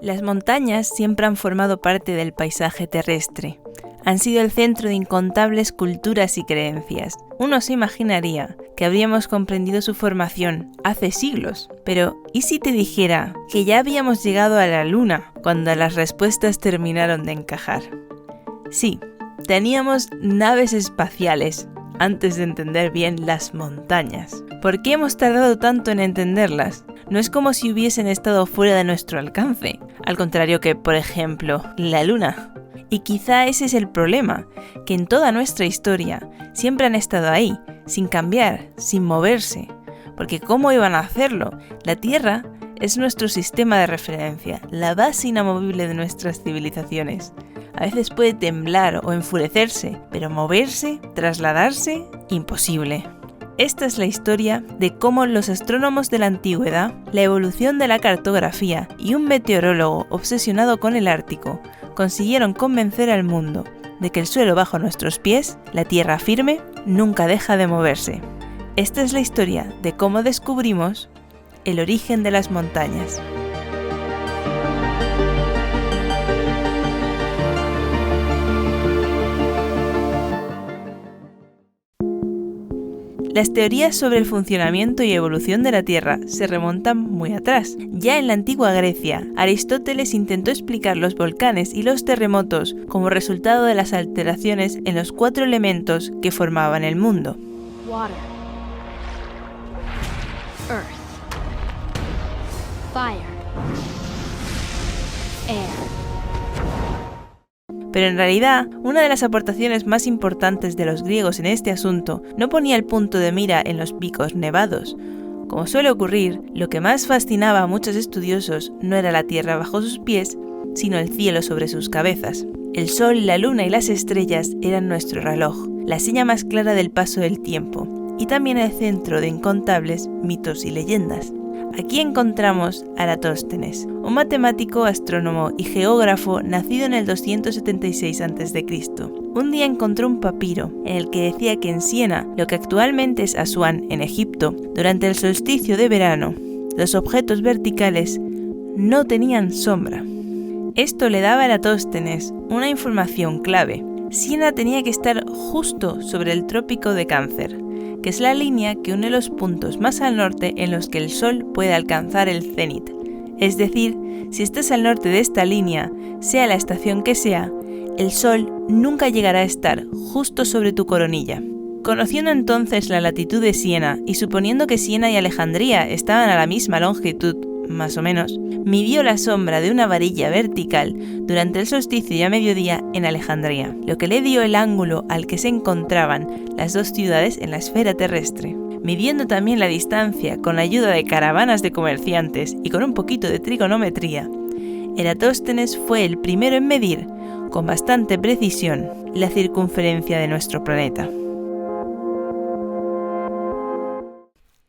Las montañas siempre han formado parte del paisaje terrestre. Han sido el centro de incontables culturas y creencias. Uno se imaginaría que habríamos comprendido su formación hace siglos. Pero, ¿y si te dijera que ya habíamos llegado a la Luna cuando las respuestas terminaron de encajar? Sí, teníamos naves espaciales antes de entender bien las montañas. ¿Por qué hemos tardado tanto en entenderlas? No es como si hubiesen estado fuera de nuestro alcance, al contrario que, por ejemplo, la Luna. Y quizá ese es el problema, que en toda nuestra historia siempre han estado ahí, sin cambiar, sin moverse. Porque ¿cómo iban a hacerlo? La Tierra es nuestro sistema de referencia, la base inamovible de nuestras civilizaciones. A veces puede temblar o enfurecerse, pero moverse, trasladarse, imposible. Esta es la historia de cómo los astrónomos de la antigüedad, la evolución de la cartografía y un meteorólogo obsesionado con el Ártico consiguieron convencer al mundo de que el suelo bajo nuestros pies, la tierra firme, nunca deja de moverse. Esta es la historia de cómo descubrimos el origen de las montañas. Las teorías sobre el funcionamiento y evolución de la Tierra se remontan muy atrás. Ya en la antigua Grecia, Aristóteles intentó explicar los volcanes y los terremotos como resultado de las alteraciones en los 4 elementos que formaban el mundo. Water, earth, fire, air. Pero en realidad, una de las aportaciones más importantes de los griegos en este asunto no ponía el punto de mira en los picos nevados. Como suele ocurrir, lo que más fascinaba a muchos estudiosos no era la tierra bajo sus pies, sino el cielo sobre sus cabezas. El sol, la luna y las estrellas eran nuestro reloj, la seña más clara del paso del tiempo, y también el centro de incontables mitos y leyendas. Aquí encontramos a Eratóstenes, un matemático, astrónomo y geógrafo nacido en el 276 a.C. Un día encontró un papiro en el que decía que en Siena, lo que actualmente es Asuán en Egipto, durante el solsticio de verano, los objetos verticales no tenían sombra. Esto le daba a Eratóstenes una información clave. Siena tenía que estar justo sobre el trópico de Cáncer, que es la línea que une los puntos más al norte en los que el Sol puede alcanzar el cenit. Es decir, si estás al norte de esta línea, sea la estación que sea, el Sol nunca llegará a estar justo sobre tu coronilla. Conociendo entonces la latitud de Siena y suponiendo que Siena y Alejandría estaban a la misma longitud, más o menos, midió la sombra de una varilla vertical durante el solsticio y a mediodía en Alejandría, lo que le dio el ángulo al que se encontraban las dos ciudades en la esfera terrestre. Midiendo también la distancia con la ayuda de caravanas de comerciantes y con un poquito de trigonometría, Eratóstenes fue el primero en medir, con bastante precisión, la circunferencia de nuestro planeta.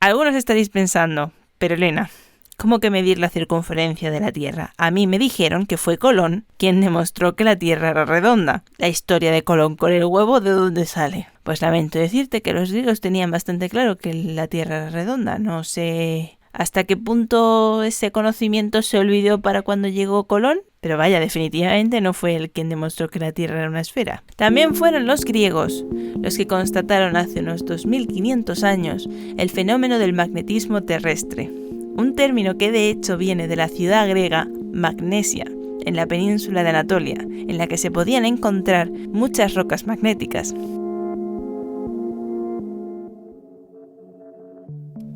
Algunos estaréis pensando, pero Elena, ¿cómo que medir la circunferencia de la Tierra? A mí me dijeron que fue Colón quien demostró que la Tierra era redonda. La historia de Colón con el huevo, ¿de dónde sale? Pues lamento decirte que los griegos tenían bastante claro que la Tierra era redonda. No sé hasta qué punto ese conocimiento se olvidó para cuando llegó Colón, pero vaya, definitivamente no fue él quien demostró que la Tierra era una esfera. También fueron los griegos los que constataron hace unos 2500 años el fenómeno del magnetismo terrestre. Un término que de hecho viene de la ciudad griega Magnesia, en la península de Anatolia, en la que se podían encontrar muchas rocas magnéticas.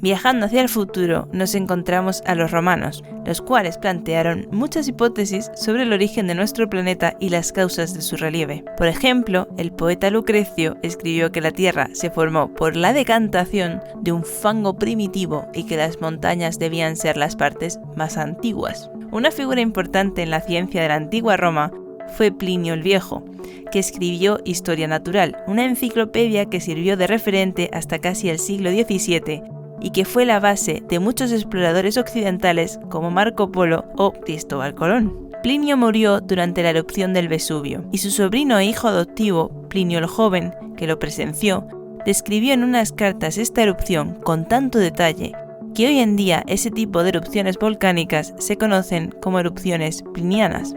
Viajando hacia el futuro, nos encontramos a los romanos, los cuales plantearon muchas hipótesis sobre el origen de nuestro planeta y las causas de su relieve. Por ejemplo, el poeta Lucrecio escribió que la Tierra se formó por la decantación de un fango primitivo y que las montañas debían ser las partes más antiguas. Una figura importante en la ciencia de la antigua Roma fue Plinio el Viejo, que escribió Historia Natural, una enciclopedia que sirvió de referente hasta casi el siglo XVII y que fue la base de muchos exploradores occidentales como Marco Polo o Cristóbal Colón. Plinio murió durante la erupción del Vesubio, y su sobrino e hijo adoptivo, Plinio el Joven, que lo presenció, describió en unas cartas esta erupción con tanto detalle que hoy en día ese tipo de erupciones volcánicas se conocen como erupciones plinianas.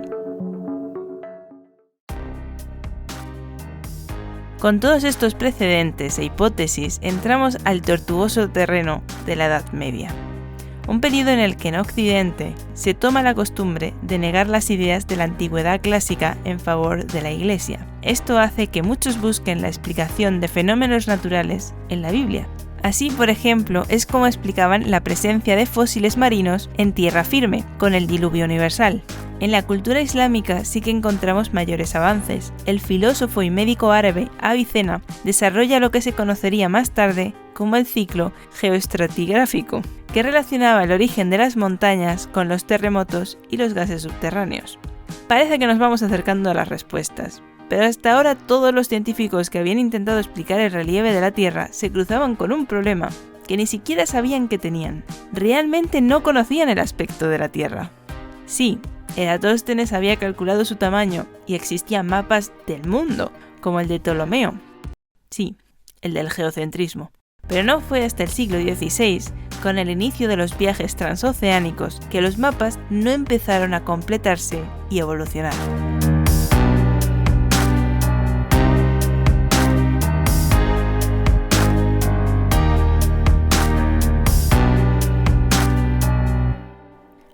Con todos estos precedentes e hipótesis entramos al tortuoso terreno de la Edad Media, un periodo en el que en Occidente se toma la costumbre de negar las ideas de la antigüedad clásica en favor de la Iglesia. Esto hace que muchos busquen la explicación de fenómenos naturales en la Biblia. Así, por ejemplo, es como explicaban la presencia de fósiles marinos en tierra firme, con el diluvio universal. En la cultura islámica sí que encontramos mayores avances. El filósofo y médico árabe Avicena desarrolla lo que se conocería más tarde como el ciclo geoestratigráfico, que relacionaba el origen de las montañas con los terremotos y los gases subterráneos. Parece que nos vamos acercando a las respuestas, pero hasta ahora todos los científicos que habían intentado explicar el relieve de la Tierra se cruzaban con un problema que ni siquiera sabían que tenían. Realmente no conocían el aspecto de la Tierra. Sí, Eratóstenes había calculado su tamaño y existían mapas del mundo, como el de Ptolomeo. Sí, el del geocentrismo. Pero no fue hasta el siglo XVI, con el inicio de los viajes transoceánicos, que los mapas no empezaron a completarse y evolucionar.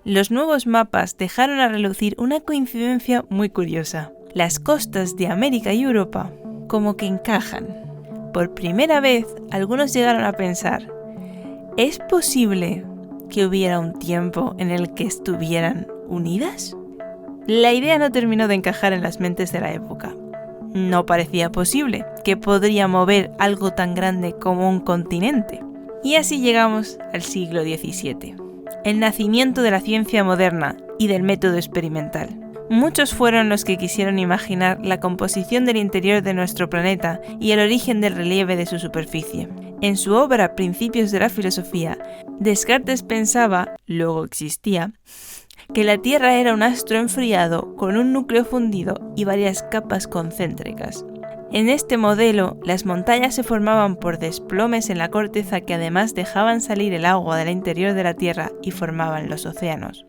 Los nuevos mapas dejaron a relucir una coincidencia muy curiosa. Las costas de América y Europa como que encajan. Por primera vez, algunos llegaron a pensar, ¿es posible que hubiera un tiempo en el que estuvieran unidas? La idea no terminó de encajar en las mentes de la época. No parecía posible que podría mover algo tan grande como un continente. Y así llegamos al siglo XVII. El nacimiento de la ciencia moderna y del método experimental. Muchos fueron los que quisieron imaginar la composición del interior de nuestro planeta y el origen del relieve de su superficie. En su obra Principios de la Filosofía, Descartes pensaba, luego existía, que la Tierra era un astro enfriado con un núcleo fundido y varias capas concéntricas. En este modelo, las montañas se formaban por desplomes en la corteza que además dejaban salir el agua del interior de la Tierra y formaban los océanos.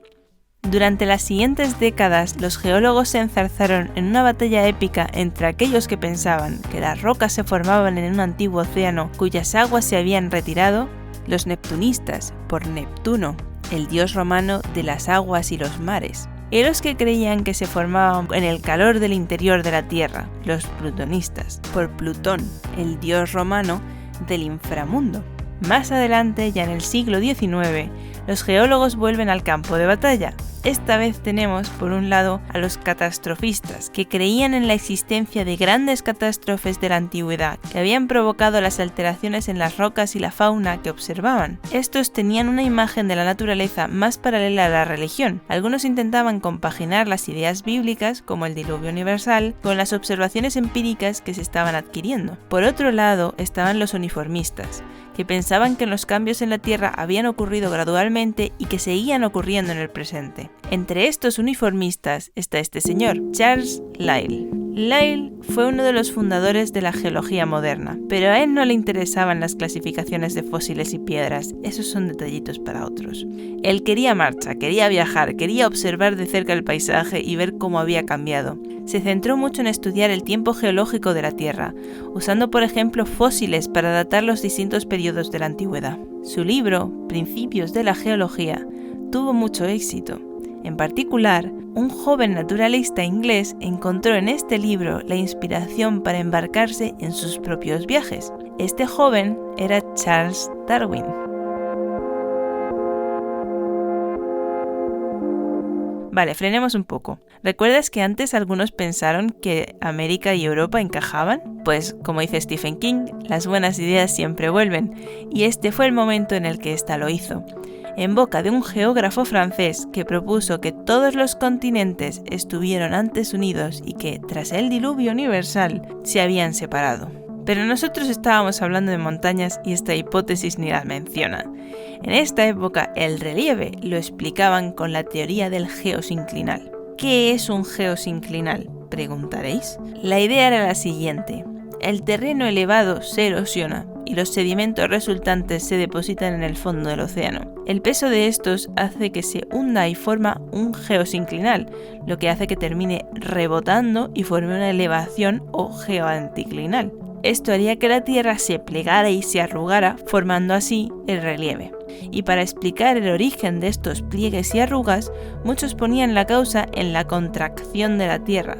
Durante las siguientes décadas, los geólogos se enzarzaron en una batalla épica entre aquellos que pensaban que las rocas se formaban en un antiguo océano cuyas aguas se habían retirado, los neptunistas, por Neptuno, el dios romano de las aguas y los mares, y los que creían que se formaban en el calor del interior de la Tierra, los plutonistas, por Plutón, el dios romano del inframundo. Más adelante, ya en el siglo XIX, los geólogos vuelven al campo de batalla. Esta vez tenemos, por un lado, a los catastrofistas, que creían en la existencia de grandes catástrofes de la antigüedad, que habían provocado las alteraciones en las rocas y la fauna que observaban. Estos tenían una imagen de la naturaleza más paralela a la religión. Algunos intentaban compaginar las ideas bíblicas, como el diluvio universal, con las observaciones empíricas que se estaban adquiriendo. Por otro lado, estaban los uniformistas, que pensaban que los cambios en la Tierra habían ocurrido gradualmente y que seguían ocurriendo en el presente. Entre estos uniformistas está este señor, Charles Lyell. Lyell fue uno de los fundadores de la geología moderna, pero a él no le interesaban las clasificaciones de fósiles y piedras, esos son detallitos para otros. Él quería marcha, quería viajar, quería observar de cerca el paisaje y ver cómo había cambiado. Se centró mucho en estudiar el tiempo geológico de la Tierra, usando por ejemplo fósiles para datar los distintos periodos de la antigüedad. Su libro, Principios de la Geología, tuvo mucho éxito. En particular, un joven naturalista inglés encontró en este libro la inspiración para embarcarse en sus propios viajes. Este joven era Charles Darwin. Vale, frenemos un poco. ¿Recuerdas que antes algunos pensaron que América y Europa encajaban? Pues, como dice Stephen King, las buenas ideas siempre vuelven, y este fue el momento en el que ésta lo hizo. En boca de un geógrafo francés que propuso que todos los continentes estuvieron antes unidos y que, tras el diluvio universal, se habían separado. Pero nosotros estábamos hablando de montañas y esta hipótesis ni la menciona. En esta época el relieve lo explicaban con la teoría del geosinclinal. ¿Qué es un geosinclinal?, preguntaréis. La idea era la siguiente. El terreno elevado se erosiona y los sedimentos resultantes se depositan en el fondo del océano. El peso de estos hace que se hunda y forma un geosinclinal, lo que hace que termine rebotando y forme una elevación o geoanticlinal. Esto haría que la Tierra se plegara y se arrugara, formando así el relieve. Y para explicar el origen de estos pliegues y arrugas, muchos ponían la causa en la contracción de la Tierra.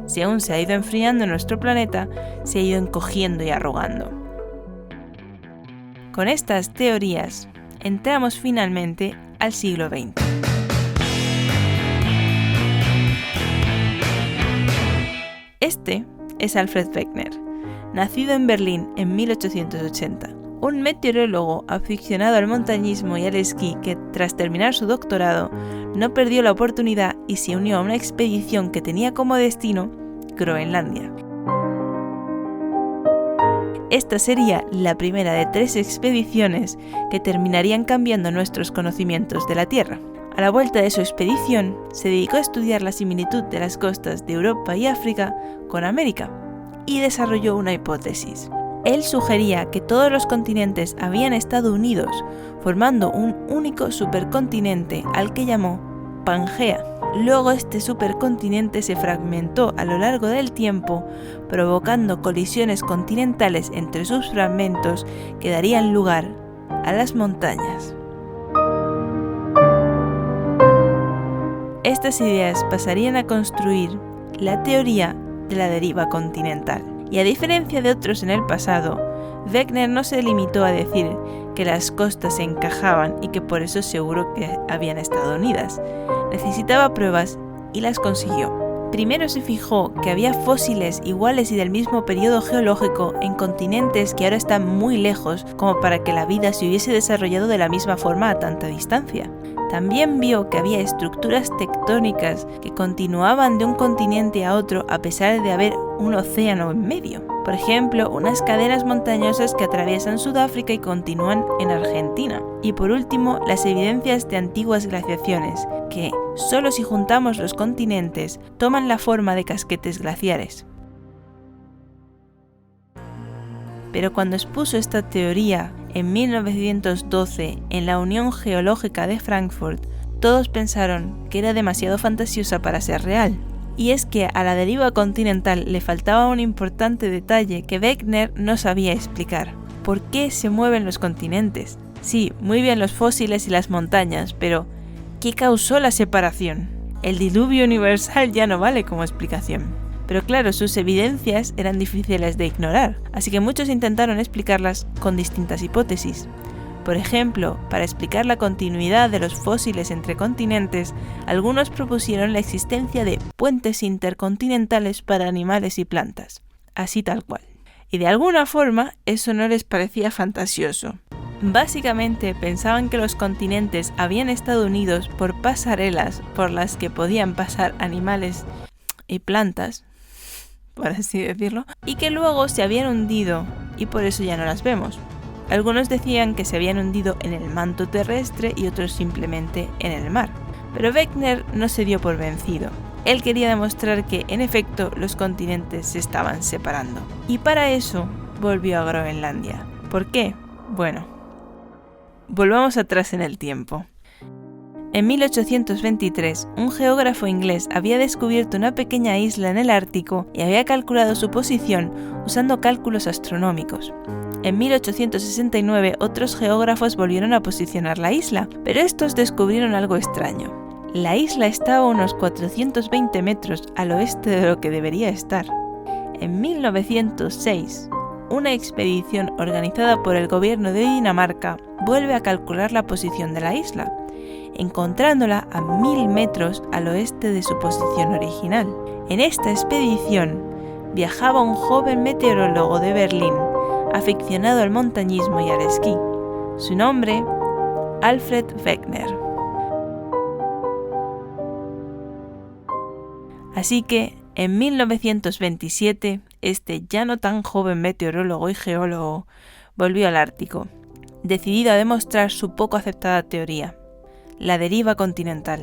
Según se ha ido enfriando nuestro planeta, se ha ido encogiendo y arrugando. Con estas teorías, entramos finalmente al siglo XX. Este es Alfred Wegener, nacido en Berlín en 1880, un meteorólogo aficionado al montañismo y al esquí que, tras terminar su doctorado, no perdió la oportunidad y se unió a una expedición que tenía como destino Groenlandia. Esta sería la primera de 3 expediciones que terminarían cambiando nuestros conocimientos de la Tierra. A la vuelta de su expedición, se dedicó a estudiar la similitud de las costas de Europa y África con América y desarrolló una hipótesis. Él sugería que todos los continentes habían estado unidos, formando un único supercontinente al que llamó Pangea. Luego este supercontinente se fragmentó a lo largo del tiempo, provocando colisiones continentales entre sus fragmentos que darían lugar a las montañas. Estas ideas pasarían a construir la teoría de la deriva continental. Y a diferencia de otros en el pasado, Wegener no se limitó a decir que las costas se encajaban y que por eso seguro que habían estado unidas. Necesitaba pruebas y las consiguió. Primero se fijó que había fósiles iguales y del mismo periodo geológico en continentes que ahora están muy lejos como para que la vida se hubiese desarrollado de la misma forma a tanta distancia. También vio que había estructuras tectónicas que continuaban de un continente a otro a pesar de haber un océano en medio. Por ejemplo, unas cadenas montañosas que atraviesan Sudáfrica y continúan en Argentina. Y por último, las evidencias de antiguas glaciaciones, que, solo si juntamos los continentes, toman la forma de casquetes glaciares. Pero cuando expuso esta teoría en 1912 en la Unión Geológica de Frankfurt, todos pensaron que era demasiado fantasiosa para ser real. Y es que a la deriva continental le faltaba un importante detalle que Wegener no sabía explicar. ¿Por qué se mueven los continentes? Sí, muy bien los fósiles y las montañas, pero ¿qué causó la separación? El diluvio universal ya no vale como explicación. Pero claro, sus evidencias eran difíciles de ignorar, así que muchos intentaron explicarlas con distintas hipótesis. Por ejemplo, para explicar la continuidad de los fósiles entre continentes, algunos propusieron la existencia de puentes intercontinentales para animales y plantas, así tal cual. Y de alguna forma eso no les parecía fantasioso. Básicamente pensaban que los continentes habían estado unidos por pasarelas por las que podían pasar animales y plantas, por así decirlo, y que luego se habían hundido y por eso ya no las vemos. Algunos decían que se habían hundido en el manto terrestre y otros simplemente en el mar. Pero Wegener no se dio por vencido. Él quería demostrar que, en efecto, los continentes se estaban separando. Y para eso volvió a Groenlandia. ¿Por qué? Bueno, volvamos atrás en el tiempo. En 1823, un geógrafo inglés había descubierto una pequeña isla en el Ártico y había calculado su posición usando cálculos astronómicos. En 1869, otros geógrafos volvieron a posicionar la isla, pero estos descubrieron algo extraño. La isla estaba a unos 420 metros al oeste de lo que debería estar. En 1906, una expedición organizada por el gobierno de Dinamarca vuelve a calcular la posición de la isla, encontrándola a 1000 metros al oeste de su posición original. En esta expedición viajaba un joven meteorólogo de Berlín, aficionado al montañismo y al esquí. Su nombre, Alfred Wegener. Así que, en 1927, este ya no tan joven meteorólogo y geólogo volvió al Ártico, decidido a demostrar su poco aceptada teoría, la deriva continental.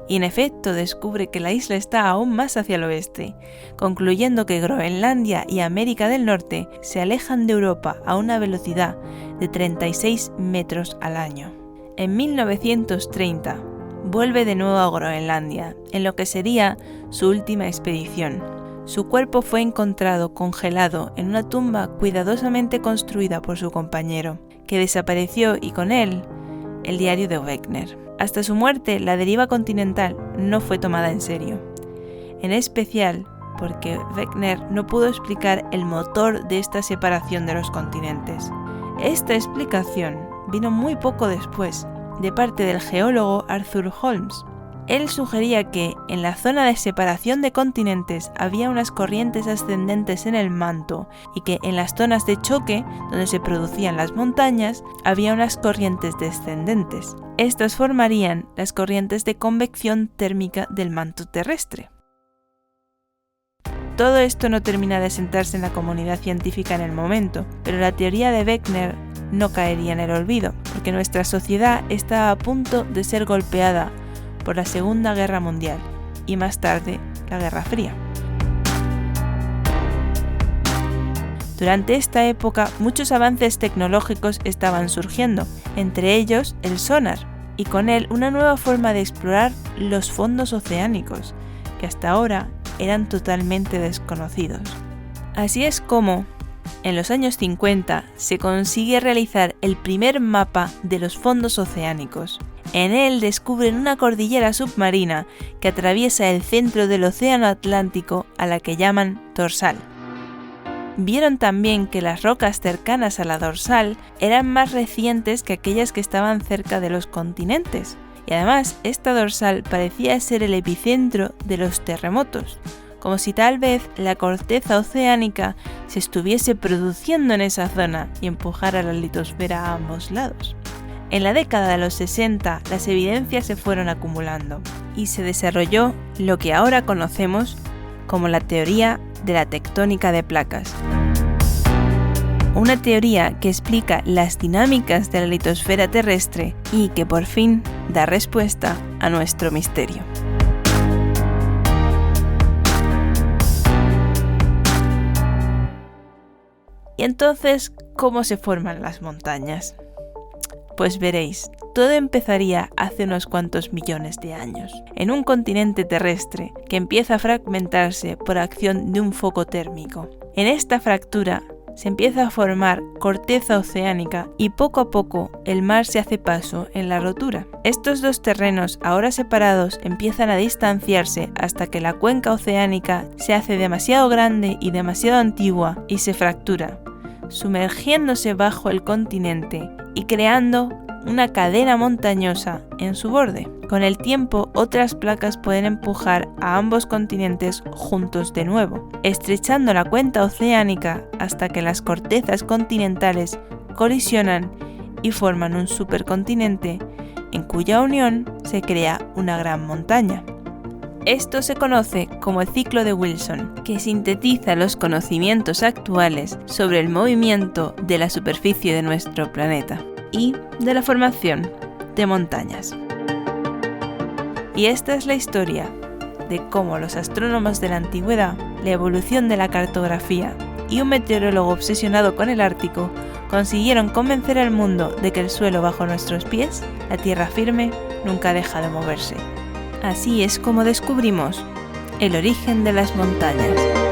y en efecto descubre que la isla está aún más hacia el oeste, concluyendo que Groenlandia y América del Norte se alejan de Europa a una velocidad de 36 metros al año. En 1930 vuelve de nuevo a Groenlandia, en lo que sería su última expedición. Su cuerpo fue encontrado congelado en una tumba cuidadosamente construida por su compañero, que desapareció y con él el diario de Wegener. Hasta su muerte, la deriva continental no fue tomada en serio, en especial porque Wegener no pudo explicar el motor de esta separación de los continentes. Esta explicación vino muy poco después, de parte del geólogo Arthur Holmes. Él sugería que en la zona de separación de continentes había unas corrientes ascendentes en el manto y que en las zonas de choque, donde se producían las montañas, había unas corrientes descendentes. Estas formarían las corrientes de convección térmica del manto terrestre. Todo esto no termina de sentarse en la comunidad científica en el momento, pero la teoría de Wegener no caería en el olvido, porque nuestra sociedad está a punto de ser golpeada por la Segunda Guerra Mundial y más tarde la Guerra Fría. Durante esta época muchos avances tecnológicos estaban surgiendo, entre ellos el sonar, y con él una nueva forma de explorar los fondos oceánicos, que hasta ahora eran totalmente desconocidos. Así es como, en los años 50, se consigue realizar el primer mapa de los fondos oceánicos. En él descubren una cordillera submarina que atraviesa el centro del Océano Atlántico, a la que llaman dorsal. Vieron también que las rocas cercanas a la dorsal eran más recientes que aquellas que estaban cerca de los continentes, y además esta dorsal parecía ser el epicentro de los terremotos, como si tal vez la corteza oceánica se estuviese produciendo en esa zona y empujara la litosfera a ambos lados. En la década de los 60, las evidencias se fueron acumulando y se desarrolló lo que ahora conocemos como la teoría de la tectónica de placas. Una teoría que explica las dinámicas de la litosfera terrestre y que por fin da respuesta a nuestro misterio. ¿Y entonces cómo se forman las montañas? Pues veréis, todo empezaría hace unos cuantos millones de años, en un continente terrestre que empieza a fragmentarse por acción de un foco térmico. En esta fractura se empieza a formar corteza oceánica y poco a poco el mar se hace paso en la rotura. Estos dos terrenos, ahora separados, empiezan a distanciarse hasta que la cuenca oceánica se hace demasiado grande y demasiado antigua y se fractura, sumergiéndose bajo el continente y creando una cadena montañosa en su borde. Con el tiempo, otras placas pueden empujar a ambos continentes juntos de nuevo, estrechando la cuenca oceánica hasta que las cortezas continentales colisionan y forman un supercontinente, en cuya unión se crea una gran montaña. Esto se conoce como el ciclo de Wilson, que sintetiza los conocimientos actuales sobre el movimiento de la superficie de nuestro planeta y de la formación de montañas. Y esta es la historia de cómo los astrónomos de la antigüedad, la evolución de la cartografía y un meteorólogo obsesionado con el Ártico consiguieron convencer al mundo de que el suelo bajo nuestros pies, la tierra firme, nunca deja de moverse. Así es como descubrimos el origen de las montañas.